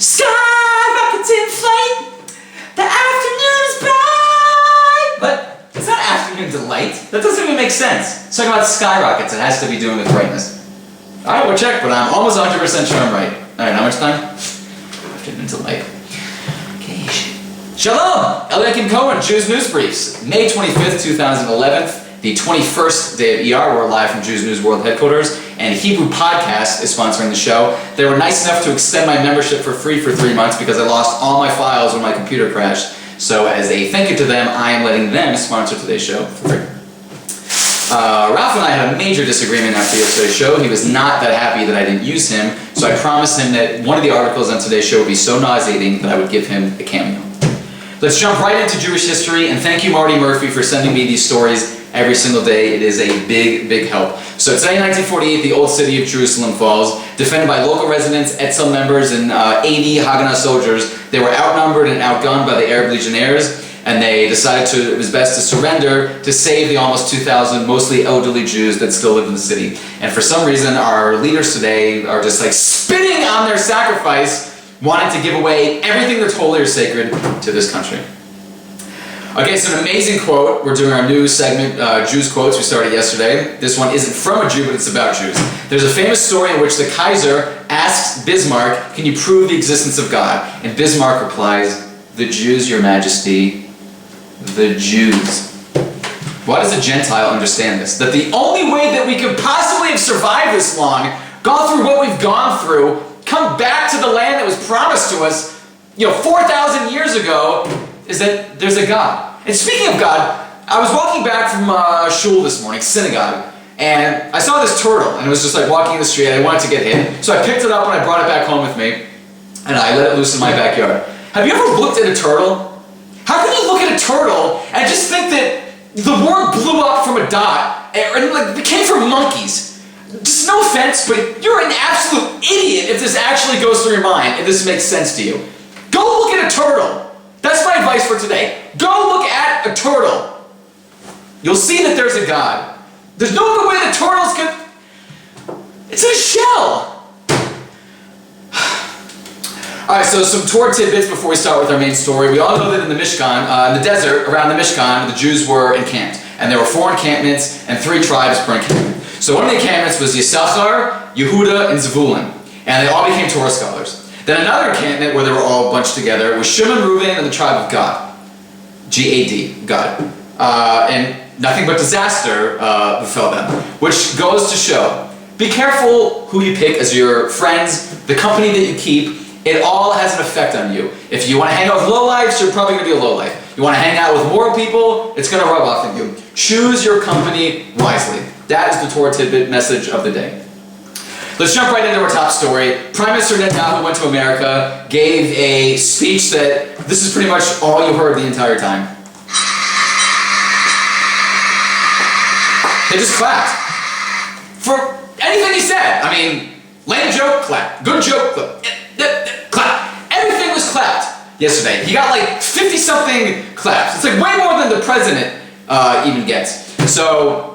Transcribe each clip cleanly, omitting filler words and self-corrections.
Skyrockets in flight, the afternoon is bright. But it's not afternoon delight. That doesn't even make sense. It's talking about skyrockets. It has to be doing with brightness. Alright, we'll check, but I'm almost 100% sure I'm right. Alright, how much time? Afternoon delight. Okay. Shalom! Eliyokim Cohen, Jews News Briefs. May 25th, 2011. The 21st day of ER. We're live from Jews News World Headquarters, and Hebrew Podcast is sponsoring the show. They were nice enough to extend my membership for free for 3 months because I lost all my files when my computer crashed. So as a thank you to them, I am letting them sponsor today's show for free. Ralph and I had a major disagreement after yesterday's show. He was not that happy that I didn't use him, so I promised him that one of the articles on today's show would be so nauseating that I would give him a cameo. Let's jump right into Jewish history, and thank you, Marty Murphy, for sending me these stories every single day. It is a big, big help. So today in 1948, the old city of Jerusalem falls. Defended by local residents, Etzel members, and 80 Haganah soldiers. They were outnumbered and outgunned by the Arab legionnaires, and they decided it was best to surrender to save the almost 2,000 mostly elderly Jews that still live in the city. And for some reason, our leaders today are just like spitting on their sacrifice, wanting to give away everything that's holy or sacred to this country. Okay, so an amazing quote. We're doing our new segment, Jews Quotes. We started yesterday. This one isn't from a Jew, but it's about Jews. There's a famous story in which the Kaiser asks Bismarck, can you prove the existence of God? And Bismarck replies, the Jews, your majesty, the Jews. Why does a Gentile understand this? That the only way that we could possibly have survived this long, gone through what we've gone through, come back to the land that was promised to us, 4,000 years ago, is that there's a God. And speaking of God, I was walking back from shul this morning, synagogue, and I saw this turtle, and it was just like walking in the street, and I wanted to get hit. So I picked it up and I brought it back home with me, and I let it loose in my backyard. Have you ever looked at a turtle? How can you look at a turtle and just think that the word blew up from a dot, and like it came from monkeys? Just no offense, but you're an absolute idiot if this actually goes through your mind, if this makes sense to you. Go look at a turtle. That's my advice for today. Go look at a turtle. You'll see that there's a God. There's no other way that turtles can... It's in a shell. Alright, so some Torah tidbits before we start with our main story. We all know that in the Mishkan, in the desert around the Mishkan, the Jews were encamped. And there were 4 encampments and 3 tribes per encampment. So one of the encampments was Yisachar, Yehuda, and Zevulun. And they all became Torah scholars. Then another encampment where they were all bunched together was Shimon, Reuven, and the tribe of Gad. G-A-D, God. And nothing but disaster befell them. Which goes to show, be careful who you pick as your friends, the company that you keep. It all has an effect on you. If you want to hang out with lowlifes, you're probably going to be a lowlife. You want to hang out with moral people, it's going to rub off on you. Choose your company wisely. That is the Torah tidbit message of the day. Let's jump right into our top story. Prime Minister Netanyahu went to America, gave a speech that this is pretty much all you heard the entire time. They just clapped. For anything he said. I mean, lame joke, clap. Good joke, clap. Clap. Everything was clapped yesterday. He got like 50-something claps. It's like way more than the president even gets. So...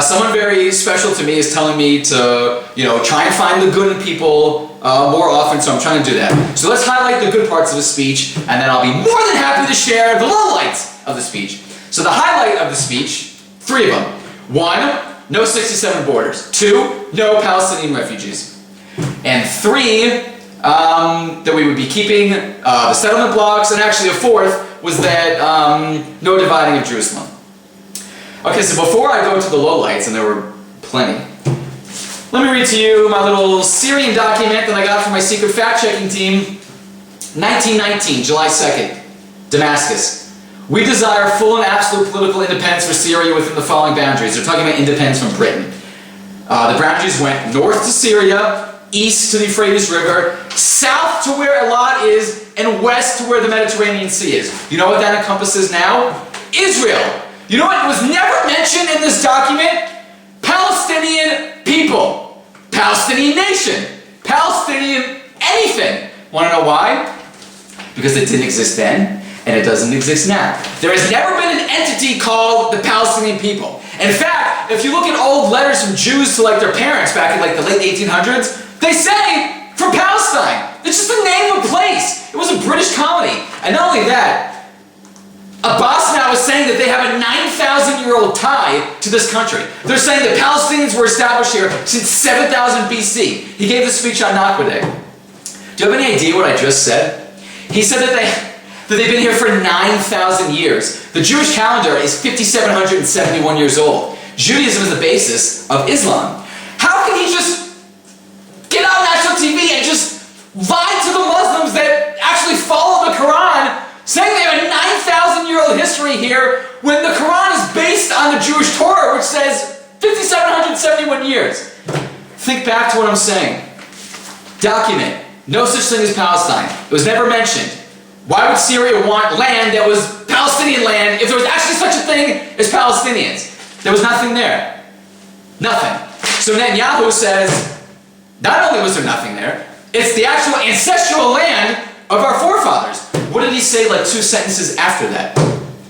someone very special to me is telling me to, try and find the good in people more often, so I'm trying to do that. So let's highlight the good parts of the speech, and then I'll be more than happy to share the lowlights of the speech. So the highlight of the speech, 3 of them. 1, no 67 borders. 2, no Palestinian refugees. And 3, that we would be keeping the settlement blocks, and actually a 4th was that no dividing of Jerusalem. Okay, so before I go to the lowlights, and there were plenty, let me read to you my little Syrian document that I got from my secret fact-checking team. 1919, July 2nd, Damascus. We desire full and absolute political independence for Syria within the following boundaries. They're talking about independence from Britain. The boundaries went north to Syria, east to the Euphrates River, south to where Eilat is, and west to where the Mediterranean Sea is. You know what that encompasses now? Israel. You know what was never mentioned in this document? Palestinian people. Palestinian nation. Palestinian anything. Want to know why? Because it didn't exist then, and it doesn't exist now. There has never been an entity called the Palestinian people. In fact, if you look at old letters from Jews to their parents back in the late 1800s, they say from Palestine. It's just the name of a And not only that, Abbas now is saying that they have a 9,000-year-old tie to this country. They're saying that Palestinians were established here since 7,000 BC. He gave this speech on Nakba Day. Do you have any idea what I just said? He said that they've been here for 9,000 years. The Jewish calendar is 5,771 years old. Judaism is the basis of Islam. How can he just get on national TV and just lie to the Muslims that actually follow the Quran, saying they have a 9,000-year-old history here when the Quran is based on the Jewish Torah, which says 5,771 years? Think back to what I'm saying. Document. No such thing as Palestine. It was never mentioned. Why would Syria want land that was Palestinian land if there was actually such a thing as Palestinians? There was nothing there. Nothing. So Netanyahu says, not only was there nothing there, it's the actual ancestral land of our forefathers. What did he say like 2 sentences after that?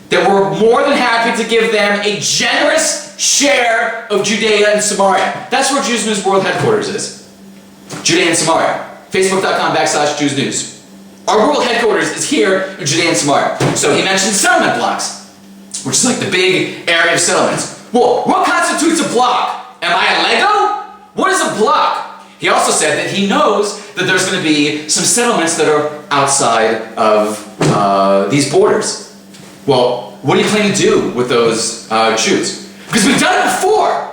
That we're more than happy to give them a generous share of Judea and Samaria. That's where Jews News World Headquarters is. Judea and Samaria. Facebook.com/Jews News. Our world headquarters is here in Judea and Samaria. So he mentioned settlement blocks, which is like the big area of settlements. Well, what constitutes a block? Am I a Lego? What is a block? He also said that he knows that there's going to be some settlements that are outside of these borders. Well, what do you plan to do with those Jews? Because we've done it before.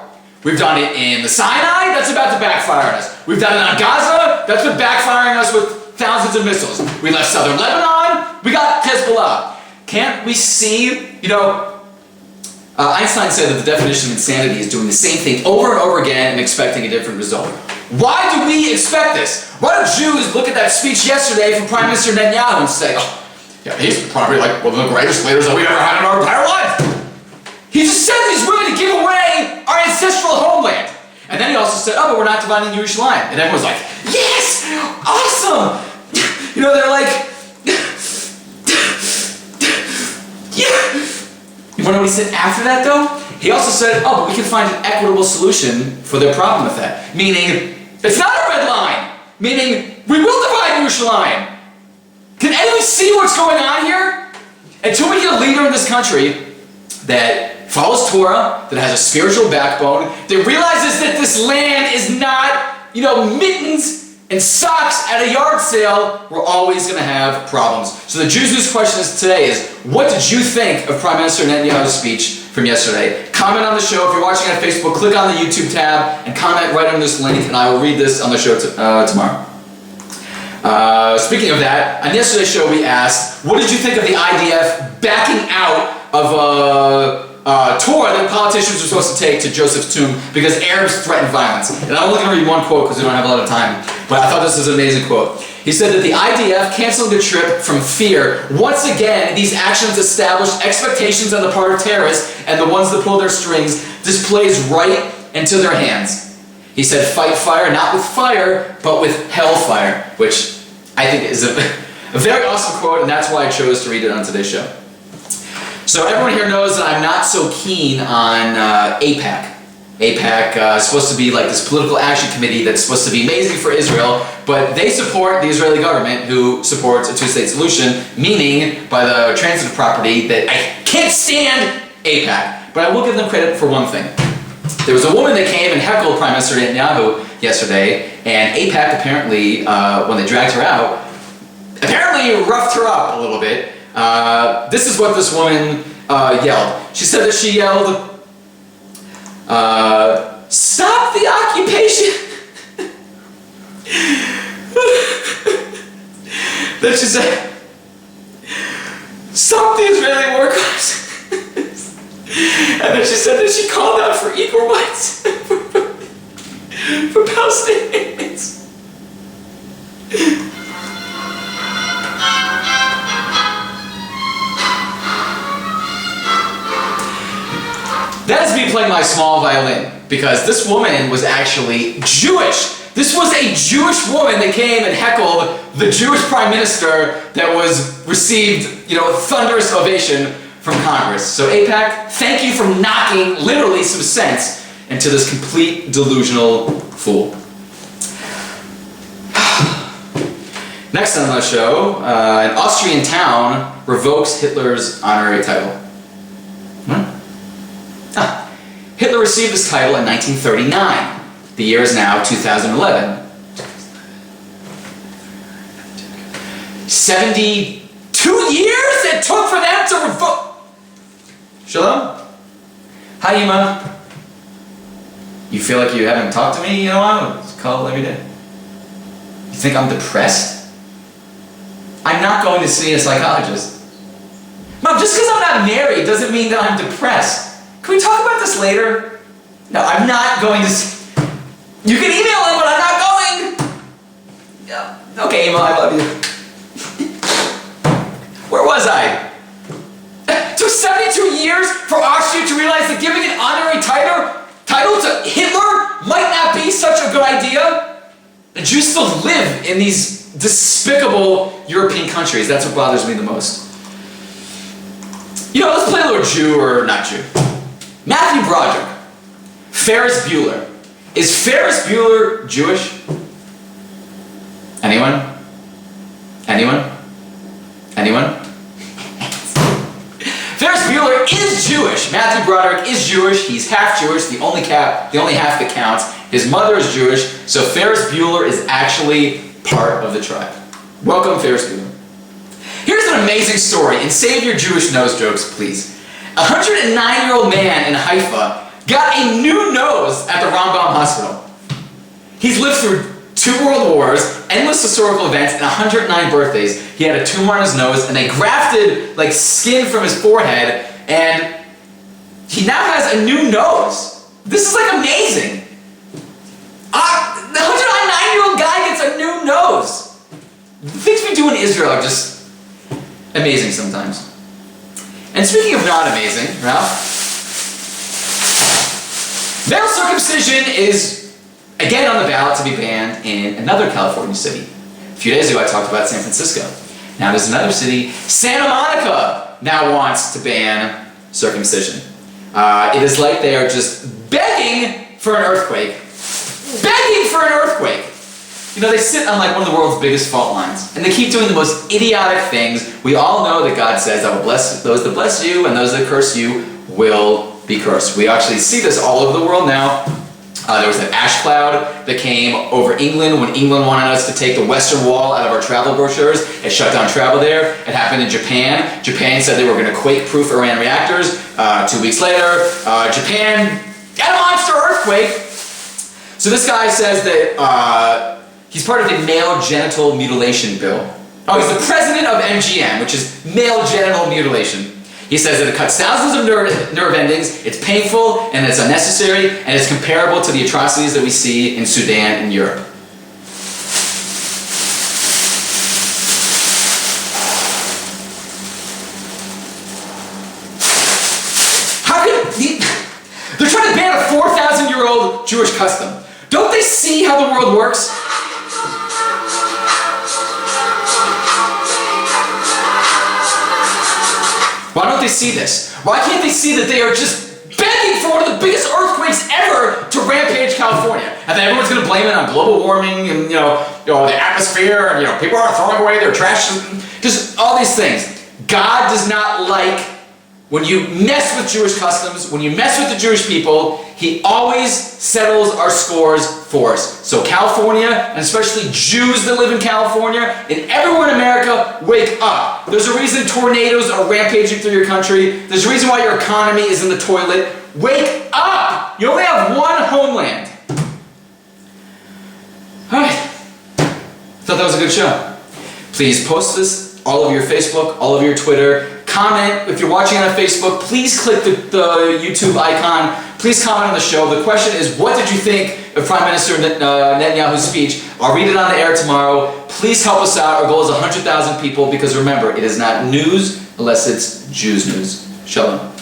We've done it in the Sinai, that's about to backfire on us. We've done it on Gaza, that's been backfiring us with thousands of missiles. We left southern Lebanon, we got Hezbollah. Can't we see, Einstein said that the definition of insanity is doing the same thing over and over again and expecting a different result. Why do we expect this? Why do Jews look at that speech yesterday from Prime Minister Netanyahu and say, oh, yeah, he's probably like one of the greatest leaders that we've ever had in our entire life. He just said he's willing to give away our ancestral homeland. And then he also said, oh, but we're not dividing Yerushalayim. And everyone's like, yes, awesome. They're like, yeah. You want to know what he said after that, though? He also said, oh, but we can find an equitable solution for their problem with that. Meaning, it's not a red line. Meaning, we will divide Yerushalayim. Can anyone see what's going on here? Until we get a leader in this country that follows Torah, that has a spiritual backbone, that realizes that this land is not, mittens and socks at a yard sale, we're always going to have problems. So the Jews News question today is, what did you think of Prime Minister Netanyahu's speech from yesterday? Comment on the show. If you're watching on Facebook, click on the YouTube tab and comment right on this link, and I will read this on the show tomorrow. Speaking of that, on yesterday's show we asked, what did you think of the IDF backing out of Torah that politicians were supposed to take to Joseph's tomb because Arabs threatened violence? And I'm only going to read one quote because we don't have a lot of time, but I thought this was an amazing quote. He said that the IDF canceling the trip from fear, once again, these actions established expectations on the part of terrorists and the ones that pull their strings, this plays right into their hands. He said, fight fire, not with fire, but with hellfire, which I think is a very awesome quote, and that's why I chose to read it on today's show. So everyone here knows that I'm not so keen on AIPAC. AIPAC is supposed to be like this political action committee that's supposed to be amazing for Israel, but they support the Israeli government who supports a two-state solution, meaning by the transitive property that I can't stand AIPAC. But I will give them credit for one thing. There was a woman that came and heckled Prime Minister Netanyahu yesterday, and AIPAC apparently, when they dragged her out, apparently roughed her up a little bit. This is what this woman yelled. She said that she yelled, stop the occupation! Then she said, stop the Israeli war crimes. And then she said that she called out for equal rights for Palestinians. That is me playing my small violin, because this woman was actually Jewish. This was a Jewish woman that came and heckled the Jewish Prime Minister that was received, thunderous ovation from Congress. So AIPAC, thank you for knocking literally some sense into this complete delusional fool. Next on the show, an Austrian town revokes Hitler's honorary title. Hitler received this title in 1939. The year is now 2011. 72 years it took for them to revoke. Shalom? Hi, Yuma. You feel like you haven't talked to me in a while? It's called every day. You think I'm depressed? I'm not going to see a psychologist. Mom, just because I'm not married doesn't mean that I'm depressed. Can we talk about this later? No, I'm not going to see... You can email him, but I'm not going! Yeah. Okay, Emma, I love you. Where was I? It took 72 years for Austria to realize that giving an honorary title to Hitler might not be such a good idea. The Jews still live in these despicable European countries. That's what bothers me the most. You know, let's play a little Jew or not Jew. Matthew Broderick. Ferris Bueller. Is Ferris Bueller Jewish? Anyone? Anyone? Anyone? Ferris Bueller is Jewish. Matthew Broderick is Jewish. He's half Jewish. The only half that counts. His mother is Jewish. So Ferris Bueller is actually part of the tribe. Welcome, Ferris Bueller. Here's an amazing story, and save your Jewish nose jokes, please. A 109-year-old man in Haifa got a new nose at the Rambam Hospital. He's lived through 2 world wars, endless historical events, and 109 birthdays. He had a tumor on his nose, and they grafted like skin from his forehead, and he now has a new nose. This is like amazing. The 109-year-old guy gets a new nose. The things we do in Israel are just amazing sometimes. And speaking of not amazing, Ralph, male circumcision is again on the ballot to be banned in another California city. A few days ago I talked about San Francisco. Now there's another city, Santa Monica, now wants to ban circumcision. It is like they are just begging for an earthquake. Begging for an earthquake! You know, they sit on like one of the world's biggest fault lines, and they keep doing the most idiotic things. We all know that God says, I will bless those that bless you, and those that curse you will be cursed. We actually see this all over the world now. There was an ash cloud that came over England when England wanted us to take the Western Wall out of our travel brochures. It shut down travel there. It happened in Japan. Japan said they were going to quake-proof Iran reactors. 2 weeks later, Japan got a monster earthquake. So this guy says that he's part of the male genital mutilation bill. Oh, he's the president of MGM, which is male genital mutilation. He says that it cuts thousands of nerve endings, it's painful, and it's unnecessary, and it's comparable to the atrocities that we see in Sudan and Europe. They're trying to ban a 4,000-year-old Jewish custom. Don't they see how the world works? Why don't they see this? Why can't they see that they are just begging for one of the biggest earthquakes ever to rampage California? And then everyone's going to blame it on global warming and, you know, the atmosphere, and, people are throwing away their trash, just all these things. God does not like when you mess with Jewish customs, when you mess with the Jewish people. He always settles our scores for us. So California, and especially Jews that live in California, and everyone in America, wake up. There's a reason tornadoes are rampaging through your country. There's a reason why your economy is in the toilet. Wake up! You only have one homeland. Alright. Thought that was a good show. Please post this all over your Facebook, all over your Twitter. Comment. If you're watching on Facebook, please click the YouTube icon. Please comment on the show. The question is, what did you think of Prime Minister Netanyahu's speech? I'll read it on the air tomorrow. Please help us out. Our goal is 100,000 people, because remember, it is not news unless it's Jews news. Shalom.